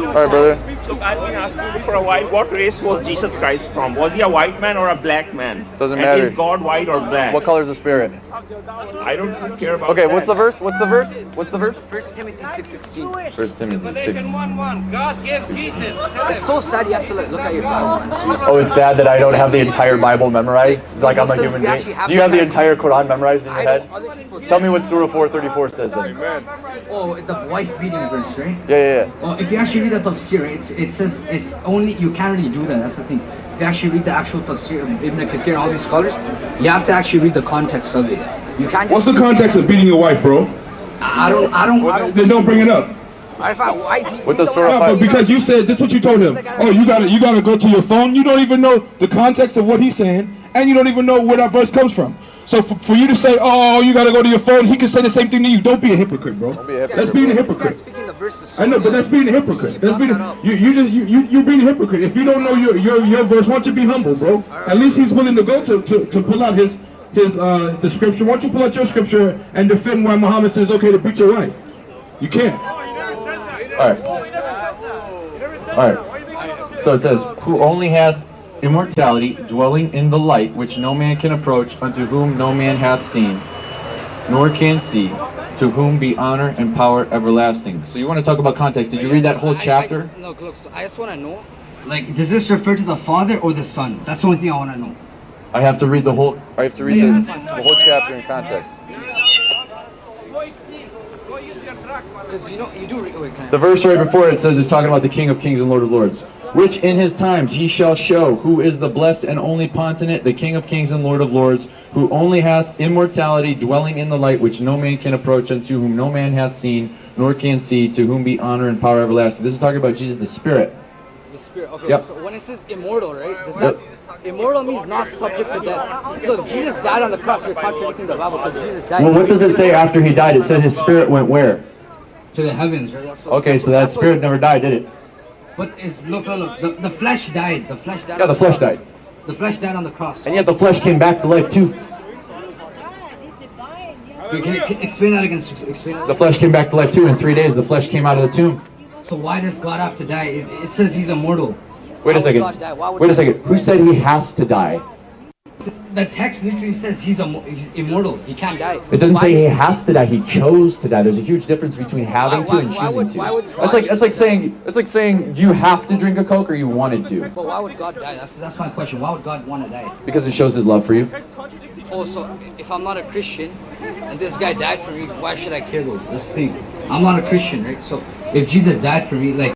Alright, brother. Look, I've been asking you for a while, what race was Jesus Christ from? Was he a white man or a black man? Doesn't and matter. Is God white or black? What color is the spirit? I don't care about Okay, that. what's the verse? What's the verse? What's the verse? 1 Timothy 6:16. 1 Timothy 6. It's so sad you have to look at your Bible, man. Seriously. Oh, it's sad that I don't have the entire Bible memorized. It's like I'm a human being. Do you have the entire Quran memorized in your head? Tell me what Surah 434 says then. Oh, the wife beating verse, right? Yeah. Well, if you actually read the tafsir, it says it's only, you can't really do that. That's the thing. If you actually read the actual tafsir of Ibn Kathir and all these scholars, you have to actually read the context of it. You can't just. What's the context of beating your wife, bro? I don't. Then don't bring it up. Why is he? With the Surah No, 5. but because you said this, is what you told him. Oh, you gotta go to your phone. You don't even know the context of what he's saying, and you don't even know where that verse comes from. So for you to say, oh, you gotta go to your phone, he can say the same thing to you. Don't be a hypocrite, bro. Don't be a hypocrite. That's being a This guy's hypocrite. speaking the verses. I know, but that's being a hypocrite. That's being you're being a hypocrite. If you don't know your verse, why don't you be humble, bro? At least he's willing to go to pull out his the scripture. Why don't you pull out your scripture and defend why Muhammad says okay to beat your wife? You can't. Alright. So it says, who only hath immortality, dwelling in the light, which no man can approach, unto whom no man hath seen, nor can see, to whom be honor and power everlasting. So you want to talk about context. Did you read that whole chapter? No, look, so I just want to know, like, does this refer to the Father or the Son? That's the only thing I want to know. I have to read the whole the whole chapter in context. Because you do wait, can I? The verse right before it says it's talking about the King of Kings and Lord of Lords. Which in his times he shall show who is the blessed and only continent, the King of Kings and Lord of Lords, who only hath immortality, dwelling in the light, which no man can approach, unto whom no man hath seen, nor can see, to whom be honor and power everlasting. This is talking about Jesus the Spirit. The Spirit. Okay, Yep. so when it says immortal, right? Does that immortal means not subject to death? So if Jesus died on the cross, you're contradicting the Bible because Jesus died. Well, what does it say after he died? It said his spirit went where? To the heavens, right? That's what, Okay, so that spirit never died, did it? But look. The flesh died. The flesh died. Yeah, the flesh died. The flesh died on the cross. And yet the flesh came back to life too. Wait, can you explain that again? Explain that. The flesh came back to life too. In 3 days, the flesh came out of the tomb. So why does God have to die? It says he's immortal. Wait a second. Wait a second. Who said he has to die? The text literally says he's immortal. He can't die. It doesn't say he has to die. He chose to die. There's a huge difference between having to and choosing to. That's like saying do you have to drink a Coke or you wanted to? But why would God die? That's my question. Why would God want to die? Because it shows his love for you. Oh, so if I'm not a Christian and this guy died for me, why should I care though? This thing. I'm not a Christian, right? So if Jesus died for me, like.